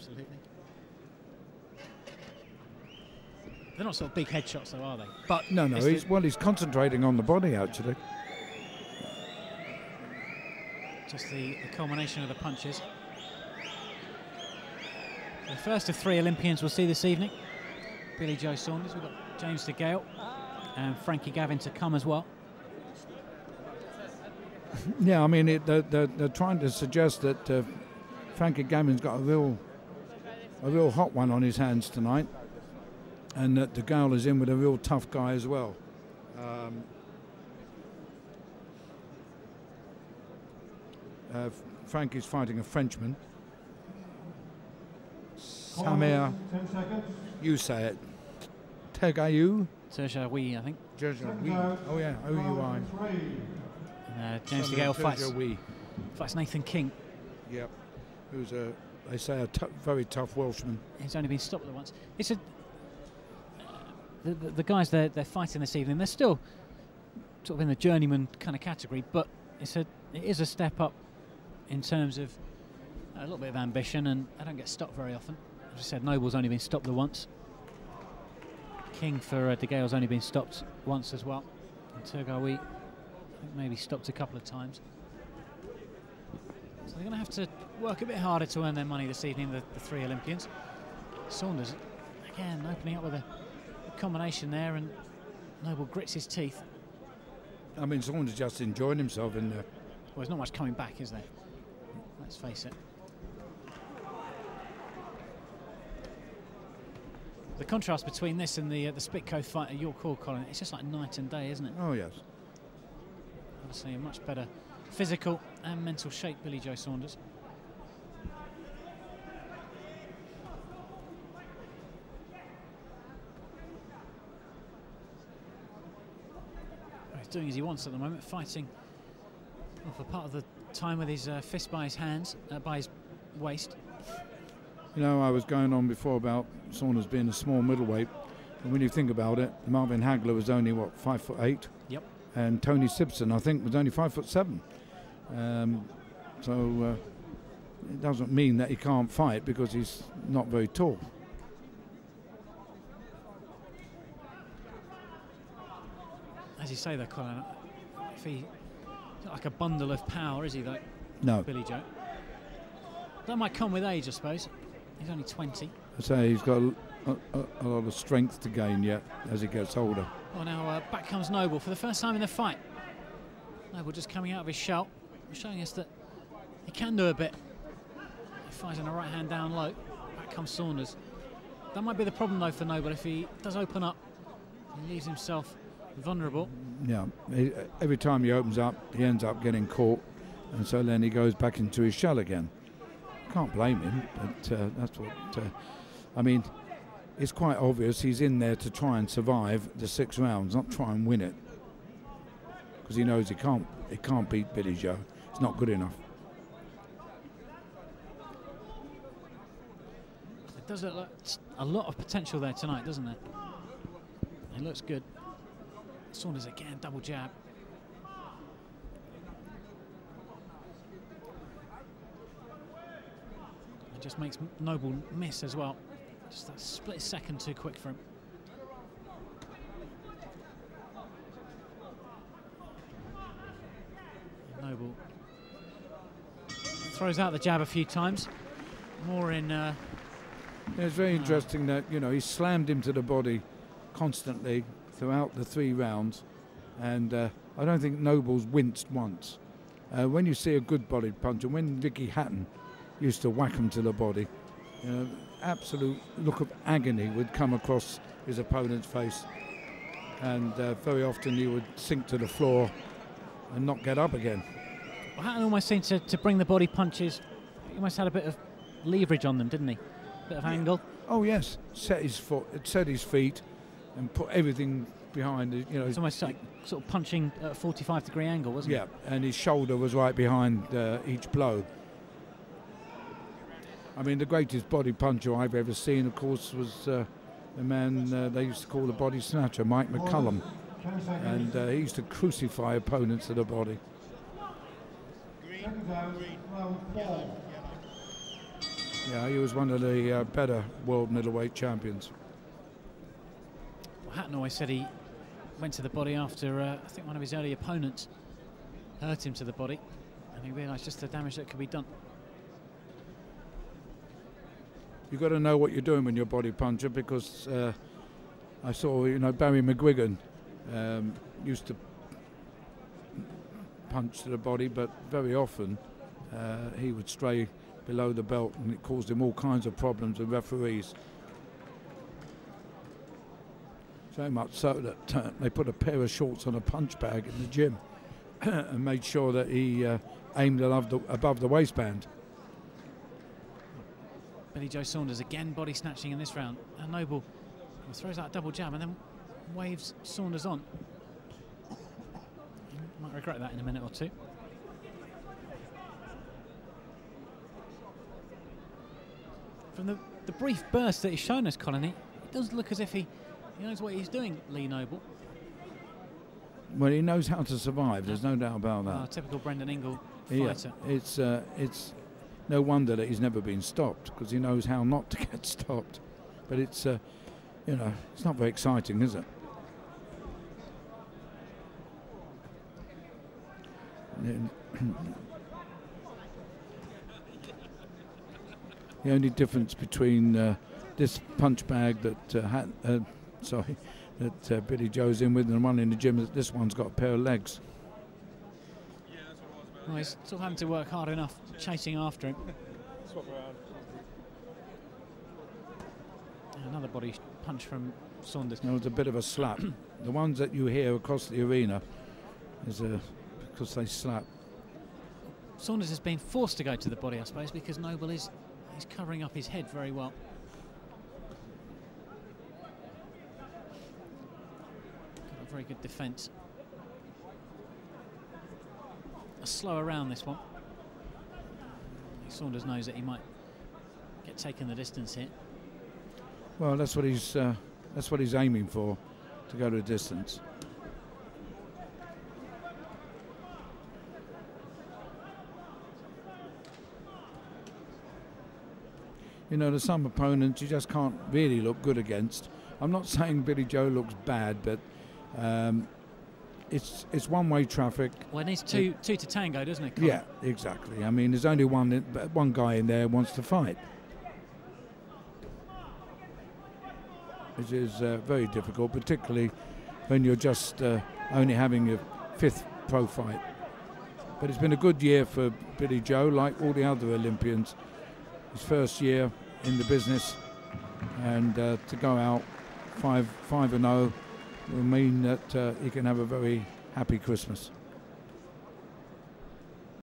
absolutely. They're not sort of big headshots, though, are they? But no, he's concentrating on the body, actually. Just the culmination of the punches. The first of 3 Olympians we'll see this evening. Billy Joe Saunders, we've got James DeGale and Frankie Gavin to come as well. Yeah, I mean, they're trying to suggest that Frankie Gavin's got a real hot one on his hands tonight, and that DeGale is in with a real tough guy as well. Frankie's fighting a Frenchman. Samir, you say it. Tegayu? Terjaoui, I think. Terjaoui. Oh yeah, O-U-I. James DeGale fights Nathan King. Yep. Who's they say, very tough Welshman. He's only been stopped once. It's the guys they're fighting this evening, they're still sort of in the journeyman kind of category, but it is a step up in terms of a little bit of ambition, and they don't get stopped very often. As I said, Noble's only been stopped once. King for DeGale's only been stopped once as well. And Tergaoui, I think, maybe stopped a couple of times. So they're going to have to work a bit harder to earn their money this evening, the 3 Olympians. Saunders, again, opening up with a combination there, and Noble grits his teeth. I mean, Saunders just enjoying himself in there. Well, there's not much coming back, is there? Let's face it. The contrast between this and the Spitco fight at York Hall, Colin, it's just like night and day, isn't it? Oh, yes. Obviously, a much better physical and mental shape, Billy Joe Saunders. He's doing as he wants at the moment, fighting for part of the time with his fist by his hands, by his waist. You know, I was going on before about Saunders being a small middleweight, and when you think about it, Marvin Hagler was only, what, 5'8"? Yep. And Tony Simpson, I think, was only 5'7". So it doesn't mean that he can't fight because he's not very tall. As you say, though, Colin, if he's like a bundle of power, is he, though? No. Billy Joe. That might come with age, I suppose. He's only 20. I say he's got a lot of strength to gain yet as he gets older. Well, now back comes Noble for the first time in the fight. Noble just coming out of his shell, showing us that he can do a bit. He fires in a right hand down low. Back comes Saunders. That might be the problem, though, for Noble. If he does open up, he leaves himself vulnerable. Yeah, every time he opens up, he ends up getting caught, and so then he goes back into his shell again. Can't blame him, but that's what I mean. It's quite obvious he's in there to try and survive the 6 rounds, not try and win it, because he knows he can't beat Billy Joe. It's not good enough. It does look like a lot of potential there tonight, doesn't it? It looks good. Saunders again, double jab. It just makes Noble miss as well. Just that split second too quick for him. Noble throws out the jab a few times. More in... It's very interesting that, you know, he slammed him to the body constantly throughout the 3 rounds, and I don't think Noble's winced once. When you see a good bodied puncher, when Ricky Hatton used to whack him to the body, you know, absolute look of agony would come across his opponent's face, and very often he would sink to the floor and not get up again. Well, Hatton almost seemed to bring the body punches. He almost had a bit of leverage on them, didn't he? Bit of angle. Oh yes, set his feet, and put everything behind it. You know, it's almost like sort of punching at a 45-degree angle, wasn't it? Yeah, and his shoulder was right behind each blow. I mean, the greatest body puncher I've ever seen, of course, was the man they used to call the body snatcher, Mike McCullum, and he used to crucify opponents to the body. Yeah, he was one of the better world middleweight champions. Well, Hatton always said he went to the body after I think one of his early opponents hurt him to the body, and he realised just the damage that could be done. You've got to know what you're doing when you're a body puncher, because I saw, Barry McGuigan used to punch to the body, but very often he would stray below the belt, and it caused him all kinds of problems with referees. So much so that they put a pair of shorts on a punch bag in the gym and made sure that he aimed above the waistband. Billy Joe Saunders again body snatching in this round. And Noble throws out a double jab and then waves Saunders on. He might regret that in a minute or two. From the brief burst that he's shown us, Colin, it does look as if he knows what he's doing, Lee Noble. Well, he knows how to survive, there's no doubt about that. Typical Brendan Ingle fighter. Yeah, it's no wonder that he's never been stopped, because he knows how not to get stopped. But it's, it's not very exciting, is it? The only difference between this punch bag that Billy Joe's in with and the one in the gym is that this one's got a pair of legs. Well, he's sort of having to work hard enough chasing after him. Another body punch from Saunders. There was a bit of a slap. The ones that you hear across the arena is because they slap. Saunders has been forced to go to the body, I suppose, because Noble is covering up his head very well. Got a very good defence. A slower round, this one. Saunders knows that he might get taken the distance here. Well, that's what he's aiming for, to go to the distance. There's some opponents you just can't really look good against. I'm not saying Billy Joe looks bad, but it's one-way traffic. Well, it needs two to tango, doesn't it, Colin? Yeah, exactly. I mean, there's only one guy in there who wants to fight, which is very difficult, particularly when you're just only having your 5th pro fight. But it's been a good year for Billy Joe, like all the other Olympians. His first year in the business, and to go out 5-0 will mean that he can have a very happy Christmas.